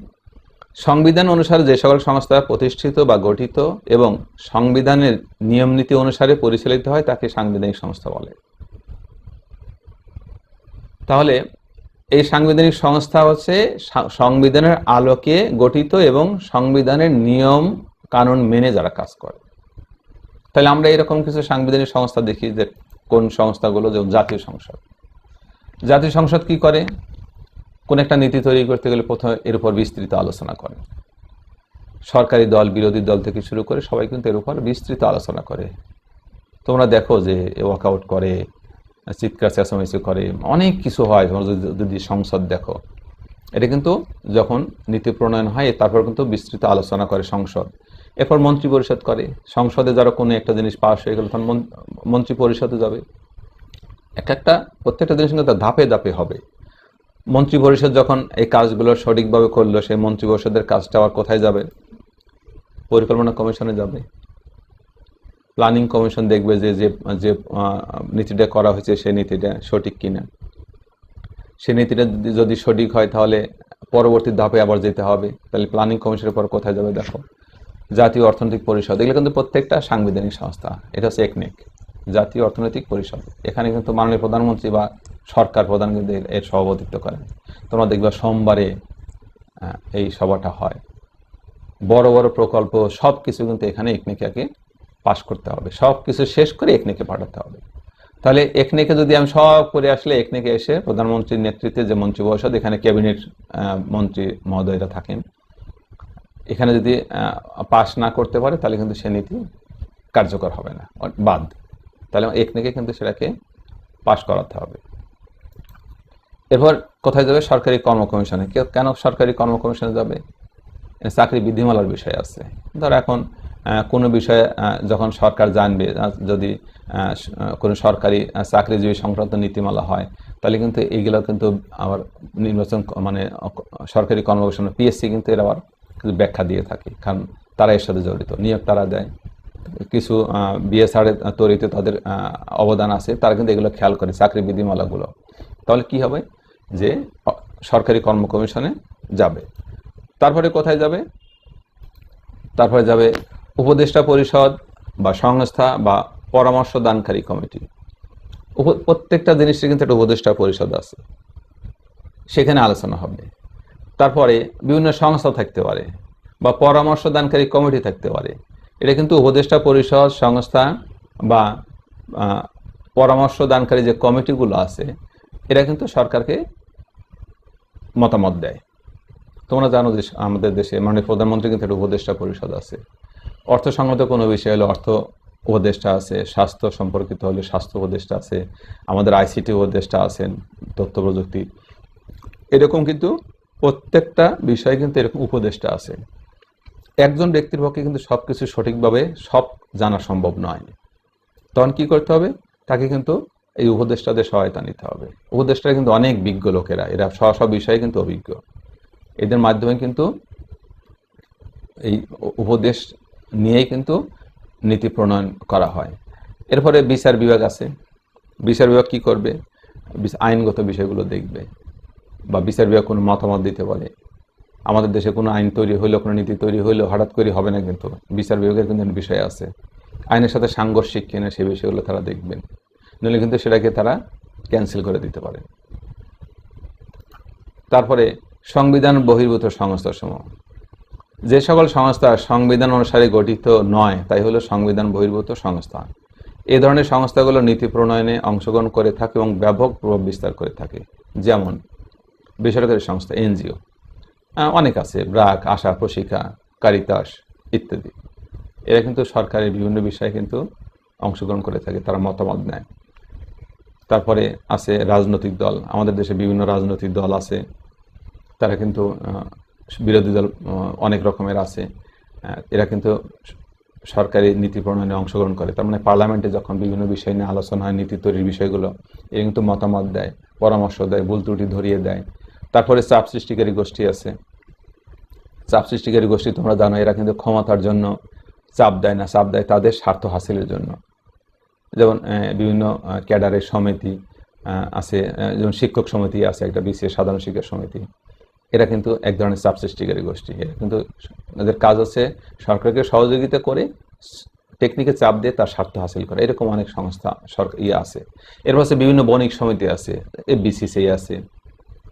সংবিধান অনুসারে যে সকল সংস্থা প্রতিষ্ঠিত বা গঠিত এবং সংবিধানের নিয়ম নীতি অনুসারে পরিচালিত হয় তাকে সাংবিধানিক সংস্থা বলে। তাহলে এই সাংবিধানিক সংস্থা হচ্ছে সংবিধানের আলোকে গঠিত এবং সংবিধানের নিয়ম কানুন মেনে যারা কাজ করে। তাহলে আমরা এরকম কিছু সাংবিধানিক সংস্থা দেখি, যে কোন সংস্থাগুলো, যেমন জাতীয় সংসদ। জাতীয় সংসদ কি করে? কোন একটা নীতি তৈরি করতে গেলে প্রথমে এর উপর বিস্তৃত আলোচনা করে। সরকারি দল, বিরোধী দল থেকে শুরু করে সবাই কিন্তু এর উপর বিস্তৃত আলোচনা করে। তোমরা দেখো যে ওয়াকআউট করে, চিৎকার চেঁচামেচি করে, অনেক কিছু হয়। তোমরা যদি সংসদ দেখো, এটা কিন্তু যখন নীতি প্রণয়ন হয় তারপর কিন্তু বিস্তৃত আলোচনা করে সংসদ। এরপর মন্ত্রী পরিষদ করে। সংসদে যারা কোনো একটা জিনিস পাস হয়ে গেল তখন মন্ত্রী পরিষদে যাবে। প্রত্যেকটা জিনিস কিন্তু ধাপে ধাপে হবে। মন্ত্রী পরিষদ যখন এই কাজগুলো সঠিকভাবে করলো, সেই মন্ত্রী পরিষদের কাজটা আবার কোথায় যাবে? পরিকল্পনা কমিশনে যাবে। প্ল্যানিং কমিশন দেখবে যে যে নীতিটা করা হয়েছে সেই নীতিটা সঠিক কিনা। সেই নীতিটা যদি সঠিক হয় তাহলে পরবর্তী ধাপে আবার যেতে হবে। তাহলে প্ল্যানিং কমিশনের পর কোথায় যাবে? দেখো, জাতীয় অর্থনৈতিক পরিষদ। এগুলো কিন্তু প্রত্যেকটা সাংবিধানিক সংস্থা। এটা হচ্ছে একনেক, জাতীয় অর্থনৈতিক পরিষদ। এখানে কিন্তু মাননীয় প্রধানমন্ত্রী বা সরকার প্রধান কিন্তু এর সভাপতিত্ব করেন। তোমরা দেখবে সোমবারে এই সভাটা হয়। বড় বড় প্রকল্প সব কিছু কিন্তু এখানে একনেকে পাশ করতে হবে, সব কিছু শেষ করে একনেকে পাঠাতে হবে। তাহলে একনেকে যদি আমি সব করে আসলে একনেকে এসে প্রধানমন্ত্রীর নেতৃত্বে যে মন্ত্রী পরিষদ, এখানে ক্যাবিনেট মন্ত্রী মহোদয়রা থাকেন, এখানে যদি পাশ না করতে পারে তাহলে কিন্তু সে নীতি কার্যকর হবে না, বাদ। তাহলে একনেকে কিন্তু সেটাকে পাশ করাতে হবে। এরপর কোথায় যাবে? সরকারি কর্ম কমিশনে। কেন সরকারি কর্ম কমিশনে যাবে? চাকরি বিধিমালার বিষয় আছে। ধর এখন কোনো বিষয়ে যখন সরকার জানবে, যদি কোনো সরকারি চাকরিজীবী সংক্রান্ত নীতিমালা হয়, তাহলে কিন্তু এইগুলো কিন্তু আবার নির্বাচন মানে সরকারি কর্মকমিশন পিএসসি কিন্তু এর আবার কিছু ব্যাখ্যা দিয়ে থাকে, কারণ তারা এর সাথে জড়িত, নিয়োগ তারা দেয়। কিছু বিএসআরের তৈরিতে তাদের অবদান আছে, তারা কিন্তু এগুলো খেয়াল করে চাকরি বিধিমালাগুলো। তাহলে কি হবে? যে সরকারি কর্ম কমিশনে যাবে। তারপরে কোথায় যাবে? তারপরে যাবে উপদেষ্টা পরিষদ বা সংস্থা বা পরামর্শ দানকারী কমিটি, প্রত্যেকটা জিনিসের কিন্তু একটা উপদেষ্টা পরিষদ আছে, সেখানে আলোচনা হবে। তারপরে বিভিন্ন সংস্থা থাকতে পারে বা পরামর্শ দানকারী কমিটি থাকতে পারে। এটা কিন্তু উপদেষ্টা পরিষদ, সংস্থা বা পরামর্শ দানকারী যে কমিটিগুলো আছে, এরা কিন্তু সরকারকে মতামত দেয়। তোমরা জানো যে আমাদের দেশে মাননীয় প্রধানমন্ত্রী কিন্তু একটা উপদেষ্টা পরিষদ আছে। অর্থসংগত কোনো বিষয় হলে অর্থ উপদেষ্টা আছে, স্বাস্থ্য সম্পর্কিত হলে স্বাস্থ্য উপদেষ্টা আছে, আমাদের আইসিটি উপদেষ্টা আছেন, তথ্য প্রযুক্তি, এরকম কিন্তু প্রত্যেকটা বিষয়ে কিন্তু এরকম উপদেষ্টা আছে। একজন ব্যক্তির পক্ষে কিন্তু সবকিছু সঠিকভাবে সব জানা সম্ভব নয়। তখন কি করতে হবে? তাকে কিন্তু এই উপদেষ্টাদের সহায়তা নিতে হবে। উপদেষ্টারা কিন্তু অনেক বিজ্ঞ লোকেরা, এরা সব বিষয়ে কিন্তু অভিজ্ঞ। এদের মাধ্যমে কিন্তু এই উপদেশ নিয়েই কিন্তু নীতি প্রণয়ন করা হয়। এরপরে বিচার বিভাগ আছে। বিচার বিভাগ কি করবে? আইনগত বিষয়গুলো দেখবে, বা বিচার বিভাগ কোনো মতামত দিতে পারে। আমাদের দেশে কোনো আইন তৈরি হইলো, কোনো নীতি তৈরি হইলো হঠাৎ করে হবে না, কিন্তু বিচার বিভাগের কিন্তু বিষয় আছে। আইনের সাথে সাংঘর্ষিক কিনা সেই বিষয়গুলো তারা দেখবেন, নইলে কিন্তু সেটাকে তারা ক্যান্সেল করে দিতে পারে। তারপরে সংবিধান বহির্ভূত সংস্থাসমূহ, যে সকল সংস্থা সংবিধান অনুসারে গঠিত নয় তাই হলো সংবিধান বহির্ভূত সংস্থা। এ ধরনের সংস্থাগুলো নীতি প্রণয়নে অংশগ্রহণ করে থাকে এবং ব্যাপক প্রভাব বিস্তার করে থাকে। যেমন বেসরকারি সংস্থা, এনজিও অনেক আছে, ব্র্যাক, আশা, প্রশিক্ষা, কারিতাস ইত্যাদি। এরা কিন্তু সরকারের বিভিন্ন বিষয়ে কিন্তু অংশগ্রহণ করে থাকে, তারা মতামত নেয়। তারপরে আছে রাজনৈতিক দল। আমাদের দেশে বিভিন্ন রাজনৈতিক দল আছে, তারা কিন্তু বিরোধী দল অনেক রকমের আছে। এরা কিন্তু সরকারি নীতি প্রণয়নে অংশগ্রহণ করে। তার মানে পার্লামেন্টে যখন বিভিন্ন বিষয় নিয়ে আলোচনা হয়, নীতি তৈরির বিষয়গুলো, এরা কিন্তু মতামত দেয়, পরামর্শ দেয়, ভুল ত্রুটি ধরিয়ে দেয়। তারপরে চাপ সৃষ্টিকারী গোষ্ঠী আছে। চাপ সৃষ্টিকারী গোষ্ঠী তোমরা জানো, এরা কিন্তু ক্ষমতার জন্য চাপ দেয় না, চাপ দেয় তাদের স্বার্থ হাসিলের জন্য। যেমন বিভিন্ন ক্যাডারের সমিতি আছে, যেমন শিক্ষক সমিতি আছে, একটা বিসিএস সাধারণ শিক্ষক সমিতি। এরা কিন্তু এক ধরনের চাপ সৃষ্টিকারী গোষ্ঠী। এরা কিন্তু এদের কাজ হচ্ছে সরকারকে সহযোগিতা করে টেকনিকে চাপ দিয়ে তার স্বার্থ হাসিল করে। এরকম অনেক সংস্থা সরকার আছে। এর পাশে বিভিন্ন বণিক সমিতি আছে, এফবিসিসিআই আছে,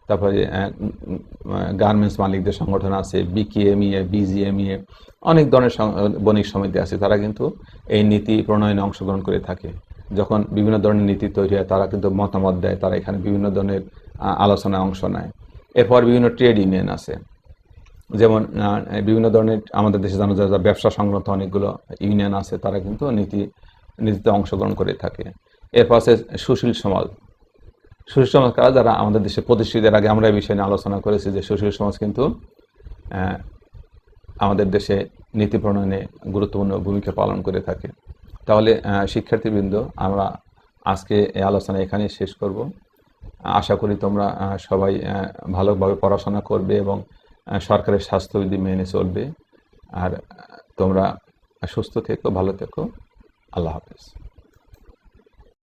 তারপরে গার্মেন্টস মালিকদের সংগঠন আছে, বিকেএমইএ, বিজিএমইএ, অনেক ধরনের বণিক সমিতি আছে। তারা কিন্তু এই নীতি প্রণয়নে অংশগ্রহণ করে থাকে। যখন বিভিন্ন ধরনের নীতি তৈরি হয়, তারা কিন্তু মতামত দেয়, তারা এখানে বিভিন্ন ধরনের আলোচনায় অংশ নেয়। এরপর বিভিন্ন ট্রেড ইউনিয়ন আছে, যেমন বিভিন্ন ধরনের আমাদের দেশে জানা যায় ব্যবসা সংক্রান্ত অনেকগুলো ইউনিয়ন আছে, তারা কিন্তু নীতিতে অংশগ্রহণ করে থাকে। এরপর আছে সুশীল সমাজ। সুশীল সমাজ কারা? যারা আমাদের দেশে প্রতিষ্ঠিতের আগে আমরা এই বিষয় নিয়ে আলোচনা করেছি যে সুশীল সমাজ কিন্তু আমাদের দেশে নীতি প্রণয়নে গুরুত্বপূর্ণ ভূমিকা পালন করে থাকে। তাহলে শিক্ষার্থীবৃন্দ, আমরা আজকে এই আলোচনা এখানেই শেষ করব। আশা করি তোমরা সবাই ভালোভাবে পড়াশোনা করবে এবং সরকারের স্বাস্থ্যবিধি মেনে চলবে। আর তোমরা সুস্থ থেকো, ভালো থেকো। আল্লাহ হাফেজ।